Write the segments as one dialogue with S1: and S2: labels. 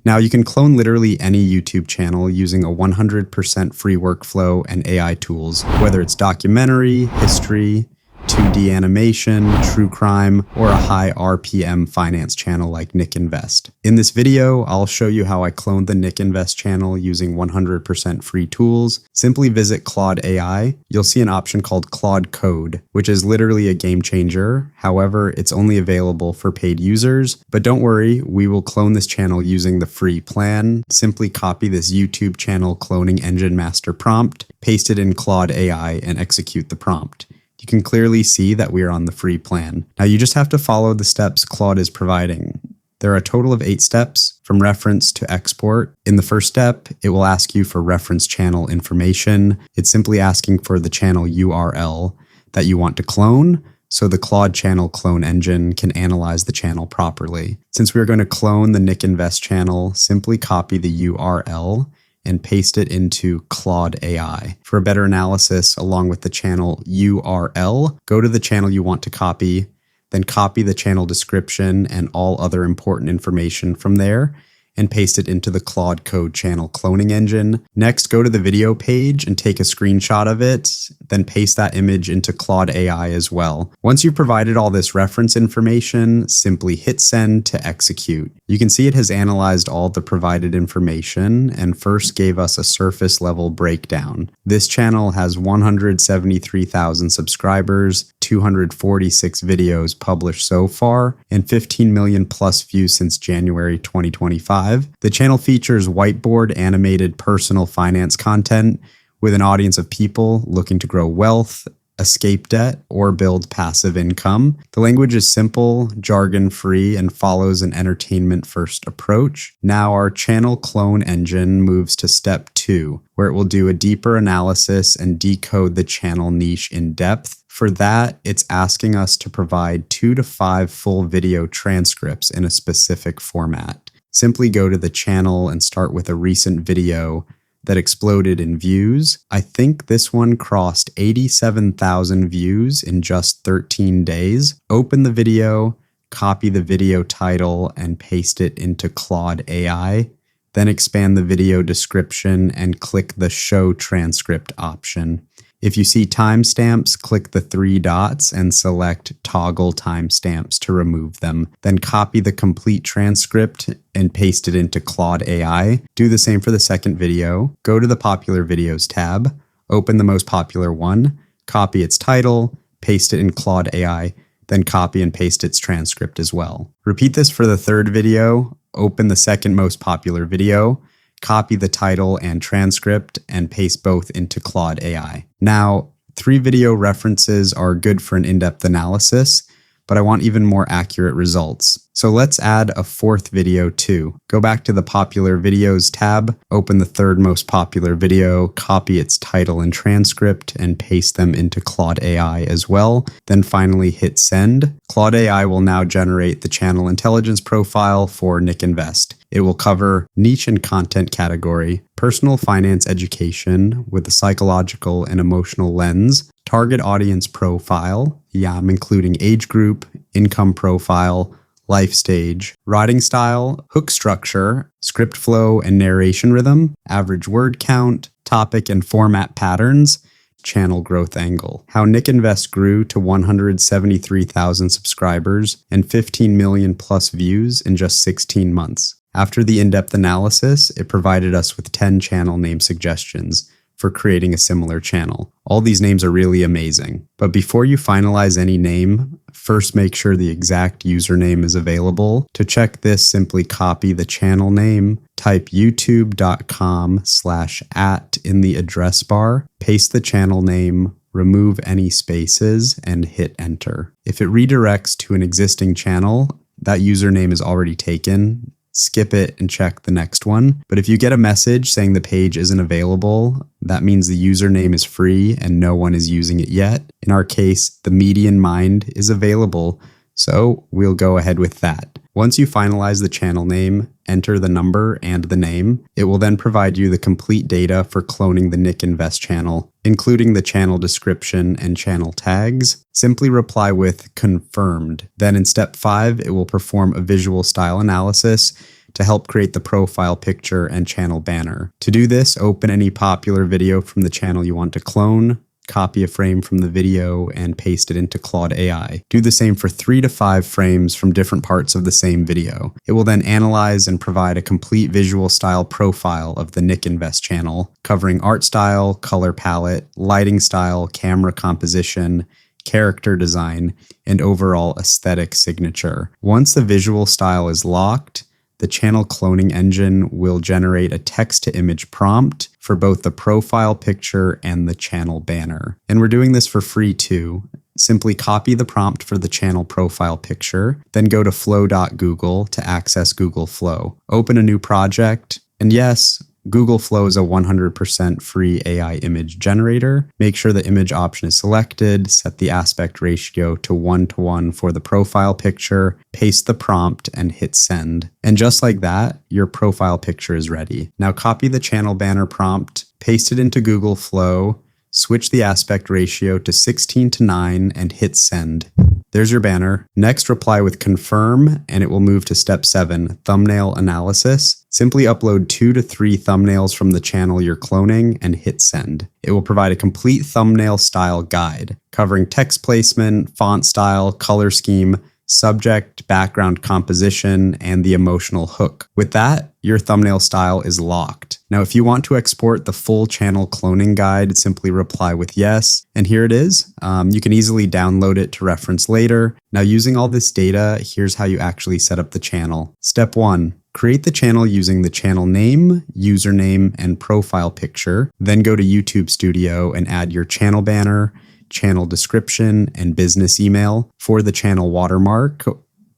S1: Now you can clone literally any YouTube channel using a 100% free workflow and AI tools, whether it's documentary, history, 2D animation, true crime, or a high RPM finance channel like Nick Invest. In this video, I'll show you how I cloned the Nick Invest channel using 100% free tools. Simply visit Claude AI. You'll see an option called Claude Code, which is literally a game changer. However, it's only available for paid users. But don't worry, we will clone this channel using the free plan. Simply copy this YouTube channel cloning engine master prompt, paste it in Claude AI, and execute the prompt. You can clearly see that we are on the free plan. Now you just have to follow the steps Claude is providing. There are a total of 8 steps from reference to export. In the first step, it will ask you for reference channel information. It's simply asking for the channel URL that you want to clone, so the Claude channel clone engine can analyze the channel properly. Since we're going to clone the Nick Invest channel, simply copy the URL and paste it into Claude AI. For a better analysis, along with the channel URL, go to the channel you want to copy, then copy the channel description and all other important information from there, and paste it into the Claude Code channel cloning engine. Next, go to the video page and take a screenshot of it, then paste that image into Claude AI as well. Once you've provided all this reference information, simply hit send to execute. You can see it has analyzed all the provided information and first gave us a surface level breakdown. This channel has 173,000 subscribers, 246 videos published so far, and 15 million plus views since January 2025. The channel features whiteboard animated personal finance content with an audience of people looking to grow wealth, escape debt, or build passive income. The language is simple, jargon-free, and follows an entertainment-first approach. Now our channel clone engine moves to step 2, where it will do a deeper analysis and decode the channel niche in depth. For that, it's asking us to provide 2 to 5 full video transcripts in a specific format. Simply go to the channel and start with a recent video that exploded in views. I think this one crossed 87,000 views in just 13 days. Open the video, copy the video title, and paste it into Claude AI. Then expand the video description and click the Show Transcript option. If you see timestamps, click the 3 dots and select Toggle Timestamps to remove them. Then copy the complete transcript and paste it into Claude AI. Do the same for the second video. Go to the Popular Videos tab, open the most popular one, copy its title, paste it in Claude AI, then copy and paste its transcript as well. Repeat this for the third video, open the second most popular video, copy the title and transcript, and paste both into Claude AI. Now, 3 video references are good for an in-depth analysis, but I want even more accurate results. So let's add a 4th video too. Go back to the Popular Videos tab, open the third most popular video, copy its title and transcript, and paste them into Claude AI as well. Then finally hit send. Claude AI will now generate the channel intelligence profile for Nick Invest. It will cover niche and content category, personal finance education with a psychological and emotional lens, target audience profile, I'm including age group, income profile, life stage, writing style, hook structure, script flow and narration rhythm, average word count, topic and format patterns, channel growth angle. How Nick Invest grew to 173,000 subscribers and 15 million plus views in just 16 months. After the in-depth analysis, it provided us with 10 channel name suggestions for creating a similar channel. All these names are really amazing. But before you finalize any name, first make sure the exact username is available. To check this, simply copy the channel name, type youtube.com/@ in the address bar, paste the channel name, remove any spaces, and hit enter. If it redirects to an existing channel, that username is already taken. Skip it and check the next one. But if you get a message saying the page isn't available, that means the username is free and no one is using it yet. In our case, the median mind is available, so we'll go ahead with that. Once you finalize the channel name, enter the number and the name. It will then provide you the complete data for cloning the Nick Invest channel, including the channel description and channel tags. Simply reply with confirmed. Then in step 5, it will perform a visual style analysis to help create the profile picture and channel banner. To do this, open any popular video from the channel you want to clone, copy a frame from the video, and paste it into Claude AI. Do the same for 3 to 5 frames from different parts of the same video. It will then analyze and provide a complete visual style profile of the Nick Invest channel, covering art style, color palette, lighting style, camera composition, character design, and overall aesthetic signature. Once the visual style is locked, the channel cloning engine will generate a text-to-image prompt for both the profile picture and the channel banner. And we're doing this for free too. Simply copy the prompt for the channel profile picture, then go to flow.google to access Google Flow. Open a new project, and yes, Google Flow is a 100% free AI image generator. Make sure the image option is selected, set the aspect ratio to 1:1 for the profile picture, paste the prompt, and hit send. And just like that, your profile picture is ready. Now copy the channel banner prompt, paste it into Google Flow, switch the aspect ratio to 16:9 and hit send. There's your banner. Next, reply with confirm, and it will move to step 7, thumbnail analysis. Simply upload 2 to 3 thumbnails from the channel you're cloning and hit send. It will provide a complete thumbnail style guide covering text placement, font style, color scheme, subject, background composition, and the emotional hook. With that, your thumbnail style is locked. Now, if you want to export the full channel cloning guide, simply reply with yes, and here it is. You can easily download it to reference later. Now, using all this data, here's how you actually set up the channel. Step 1. Create the channel using the channel name, username, and profile picture. Then go to YouTube Studio and add your channel banner, channel description, and business email. For the channel watermark,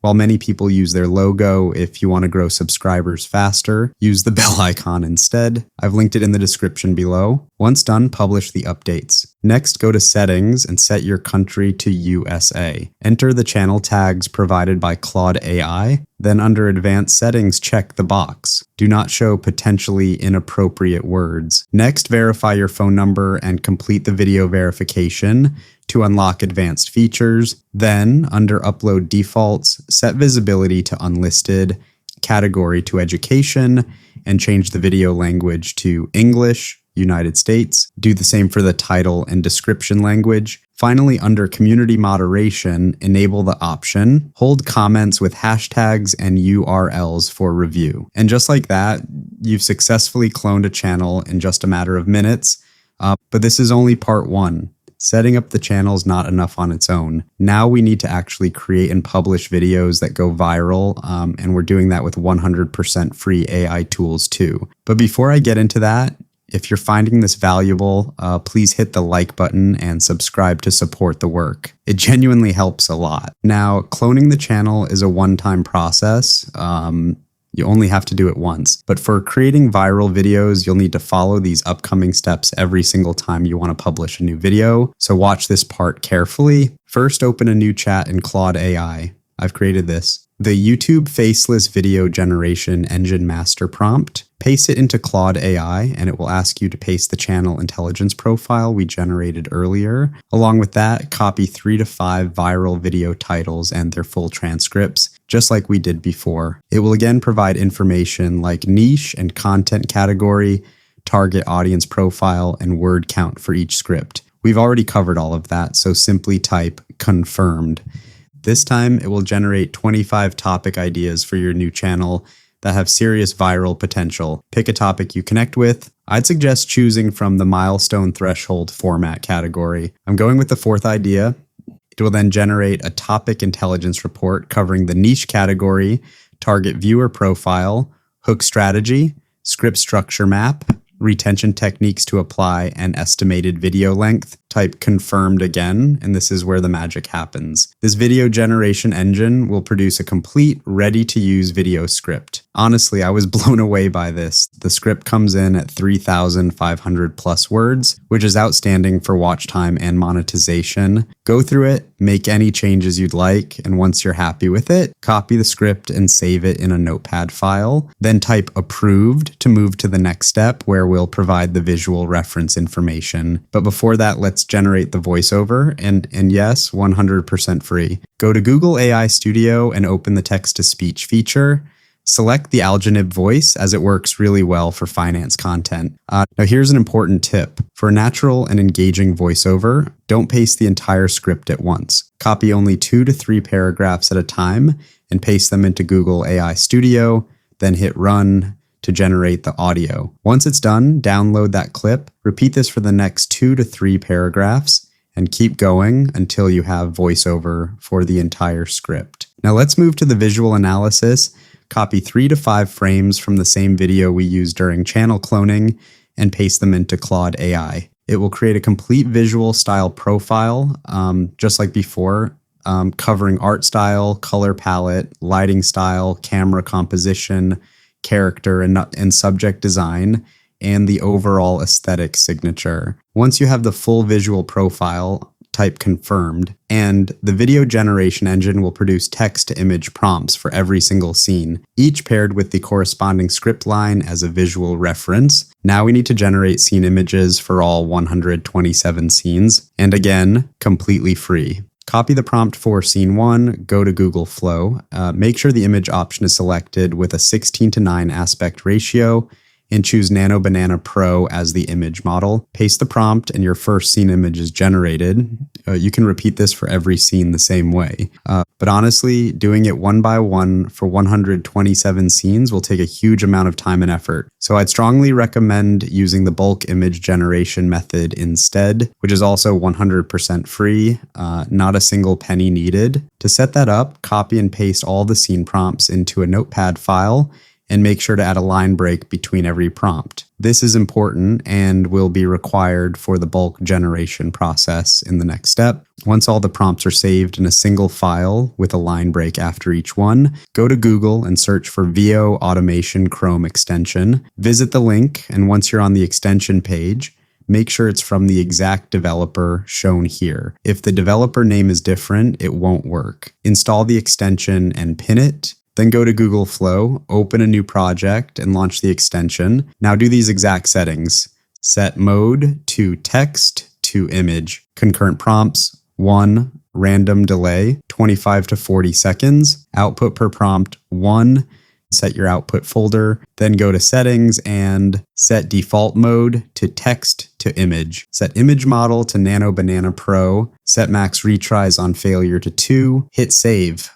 S1: while many people use their logo, if you want to grow subscribers faster, use the bell icon instead. I've linked it in the description below. Once done, publish the updates. Next, go to Settings and set your country to USA. Enter the channel tags provided by Claude AI. Then under Advanced Settings, check the box. Do not show potentially inappropriate words. Next, verify your phone number and complete the video verification to unlock advanced features. Then, under Upload Defaults, set visibility to unlisted, category to education, and change the video language to English, United States. Do the same for the title and description language. Finally, under Community Moderation, enable the option, hold comments with hashtags and URLs for review. And just like that, you've successfully cloned a channel in just a matter of minutes. But this is only part 1. Setting up the channel is not enough on its own. Now we need to actually create and publish videos that go viral, and we're doing that with 100% free AI tools too. But before I get into that, if you're finding this valuable, please hit the like button and subscribe to support the work. It genuinely helps a lot. Now, cloning the channel is a one-time process. You only have to do it once. But for creating viral videos, you'll need to follow these upcoming steps every single time you want to publish a new video. So watch this part carefully. First, open a new chat in Claude AI. I've created this. The YouTube Faceless Video Generation Engine Master prompt. Paste it into Claude AI, and it will ask you to paste the channel intelligence profile we generated earlier. Along with that, copy 3 to 5 viral video titles and their full transcripts, just like we did before. It will again provide information like niche and content category, target audience profile, and word count for each script. We've already covered all of that, so simply type confirmed. This time, it will generate 25 topic ideas for your new channel that have serious viral potential. Pick a topic you connect with. I'd suggest choosing from the milestone threshold format category. I'm going with the 4th idea. It will then generate a topic intelligence report covering the niche category, target viewer profile, hook strategy, script structure map, retention techniques to apply, and estimated video length. Type confirmed again, and this is where the magic happens. This video generation engine will produce a complete, ready-to-use video script. Honestly, I was blown away by this. The script comes in at 3,500 plus words, which is outstanding for watch time and monetization. Go through it, make any changes you'd like, and once you're happy with it, copy the script and save it in a notepad file. Then type approved to move to the next step, where we'll provide the visual reference information. But before that, let's generate the voiceover, and yes, 100% free. Go to Google AI Studio and open the text-to-speech feature. Select the alginib voice as it works really well for finance content. Now here's an important tip. For natural and engaging voiceover, don't paste the entire script at once. Copy only 2 to 3 paragraphs at a time and paste them into Google AI Studio, then hit run to generate the audio. Once it's done, download that clip, repeat this for the next 2 to 3 paragraphs, and keep going until you have voiceover for the entire script. Now let's move to the visual analysis. Copy 3 to 5 frames from the same video we used during channel cloning and paste them into Claude AI. It will create a complete visual style profile, just like before, covering art style, color palette, lighting style, camera composition, character and subject design, and the overall aesthetic signature. Once you have the full visual profile, type confirmed, and the video generation engine will produce text-to-image prompts for every single scene, each paired with the corresponding script line as a visual reference. Now we need to generate scene images for all 127 scenes, and again, completely free. Copy the prompt for scene 1, go to Google Flow, make sure the image option is selected with a 16:9 aspect ratio, and choose Nano Banana Pro as the image model. Paste the prompt and your first scene image is generated. You can repeat this for every scene the same way. But honestly, doing it one by one for 127 scenes will take a huge amount of time and effort. So I'd strongly recommend using the bulk image generation method instead, which is also 100% free, not a single penny needed. To set that up, copy and paste all the scene prompts into a notepad file and make sure to add a line break between every prompt. This is important and will be required for the bulk generation process in the next step. Once all the prompts are saved in a single file with a line break after each one, go to Google and search for VO Automation Chrome extension. Visit the link, and once you're on the extension page, make sure it's from the exact developer shown here. If the developer name is different, it won't work. Install the extension and pin it. Then go to Google Flow, open a new project, and launch the extension. Now do these exact settings. Set mode to text to image. Concurrent prompts, 1. Random delay, 25 to 40 seconds. Output per prompt, 1. Set your output folder, then go to settings and set default mode to text to image. Set image model to Nano Banana Pro, set max retries on failure to 2, hit save.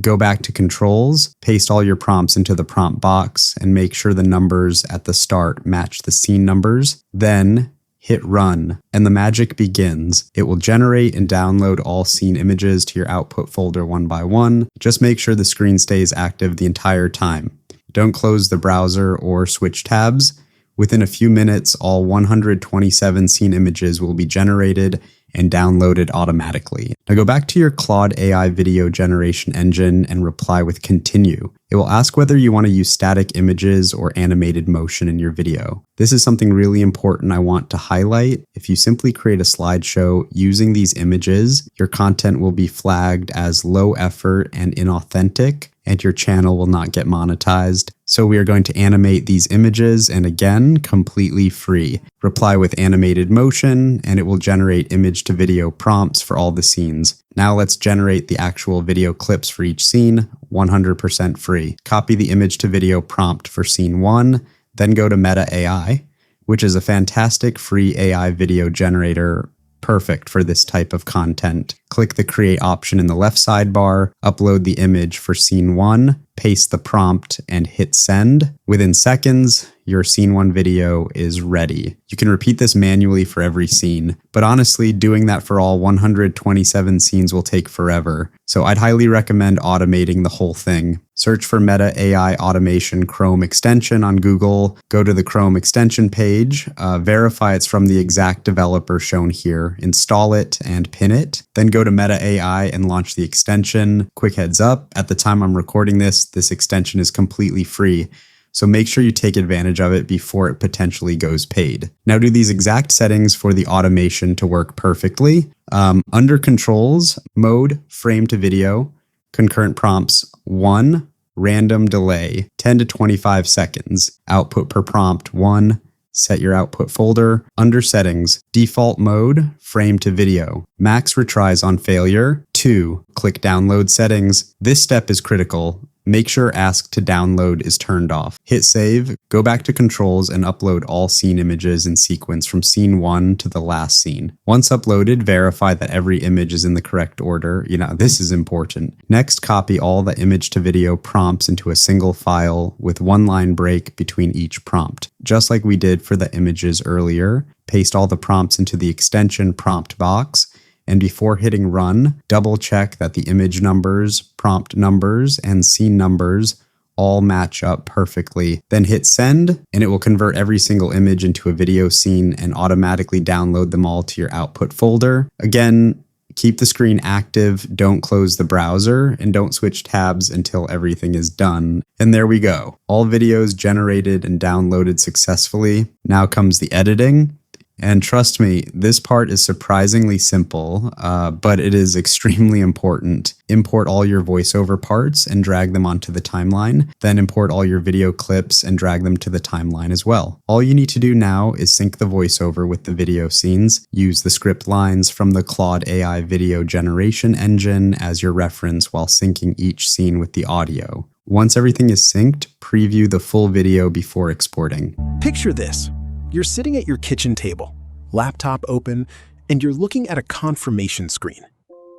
S1: Go back to controls, paste all your prompts into the prompt box and make sure the numbers at the start match the scene numbers. Then hit run, and the magic begins. It will generate and download all scene images to your output folder one by one. Just make sure the screen stays active the entire time. Don't close the browser or switch tabs. Within a few minutes, all 127 scene images will be generated and downloaded automatically. Now go back to your Claude AI video generation engine and reply with continue. It will ask whether you want to use static images or animated motion in your video. This is something really important I want to highlight. If you simply create a slideshow using these images, your content will be flagged as low effort and inauthentic, and your channel will not get monetized. So we are going to animate these images, and again, completely free. Reply with animated motion, and it will generate image to video prompts for all the scenes. Now let's generate the actual video clips for each scene, 100% free. Copy the image to video prompt for scene 1, then go to Meta AI, which is a fantastic free AI video generator perfect for this type of content. Click the create option in the left sidebar, upload the image for scene 1, paste the prompt, and hit send. Within seconds, your scene 1 video is ready. You can repeat this manually for every scene, but honestly, doing that for all 127 scenes will take forever. So I'd highly recommend automating the whole thing. Search for Meta AI Automation Chrome extension on Google, go to the Chrome extension page, verify it's from the exact developer shown here, install it and pin it, then go to Meta AI and launch the extension. Quick heads up, at the time I'm recording this extension is completely free. So make sure you take advantage of it before it potentially goes paid. Now do these exact settings for the automation to work perfectly. Under controls, mode, frame to video, concurrent prompts, 1, random delay, 10 to 25 seconds, output per prompt, 1, set your output folder. Under settings, default mode, frame to video, max retries on failure, 2, click download settings. This step is critical. Make sure Ask to Download is turned off. Hit save, go back to controls and upload all scene images in sequence from scene 1 to the last scene. Once uploaded, verify that every image is in the correct order. This is important. Next, copy all the image to video prompts into a single file with one line break between each prompt. Just like we did for the images earlier, paste all the prompts into the extension prompt box. And before hitting run, double check that the image numbers, prompt numbers, and scene numbers all match up perfectly. Then hit send, and it will convert every single image into a video scene and automatically download them all to your output folder. Again, keep the screen active, don't close the browser, and don't switch tabs until everything is done. And there we go. All videos generated and downloaded successfully. Now comes the editing. And trust me, this part is surprisingly simple, but it is extremely important. Import all your voiceover parts and drag them onto the timeline. Then import all your video clips and drag them to the timeline as well. All you need to do now is sync the voiceover with the video scenes. Use the script lines from the Claude AI video generation engine as your reference while syncing each scene with the audio. Once everything is synced, preview the full video before exporting.
S2: Picture this. You're sitting at your kitchen table, laptop open, and you're looking at a confirmation screen.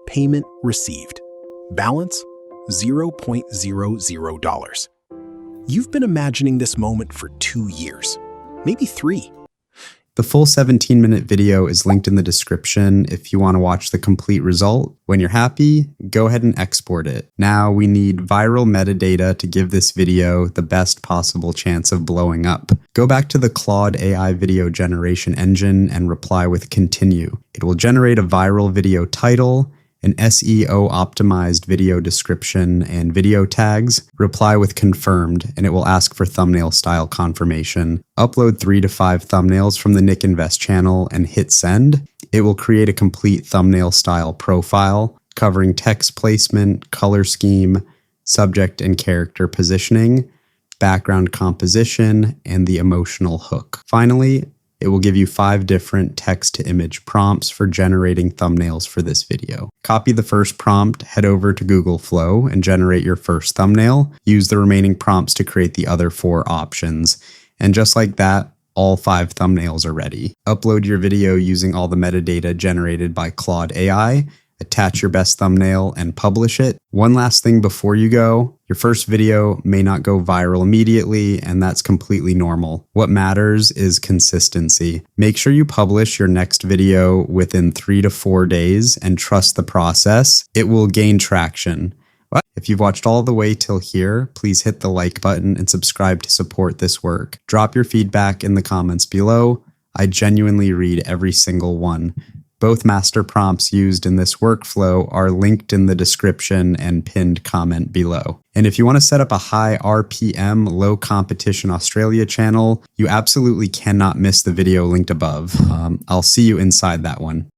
S2: Payment received. Balance, $0.00. You've been imagining this moment for 2 years, maybe 3.
S1: The full 17-minute video is linked in the description if you want to watch the complete result. When you're happy, go ahead and export it. Now we need viral metadata to give this video the best possible chance of blowing up. Go back to the Claude AI video generation engine and reply with continue. It will generate a viral video title, an SEO optimized video description, and video tags. Reply with confirmed, and it will ask for thumbnail style confirmation. Upload 3 to 5 thumbnails from the Nick Invest channel and hit send. It will create a complete thumbnail style profile covering text placement, color scheme, subject and character positioning, background composition, and the emotional hook. Finally, it will give you 5 different text-to-image prompts for generating thumbnails for this video. Copy the first prompt, head over to Google Flow, and generate your first thumbnail. Use the remaining prompts to create the other 4 options. And just like that, all 5 thumbnails are ready. Upload your video using all the metadata generated by Claude AI, attach your best thumbnail, and publish it. One last thing before you go, your first video may not go viral immediately, and that's completely normal. What matters is consistency. Make sure you publish your next video within 3 to 4 days and trust the process. It will gain traction. If you've watched all the way till here, please hit the like button and subscribe to support this work. Drop your feedback in the comments below. I genuinely read every single one. Both master prompts used in this workflow are linked in the description and pinned comment below. And if you want to set up a high RPM, low competition Australia channel, you absolutely cannot miss the video linked above. I'll see you inside that one.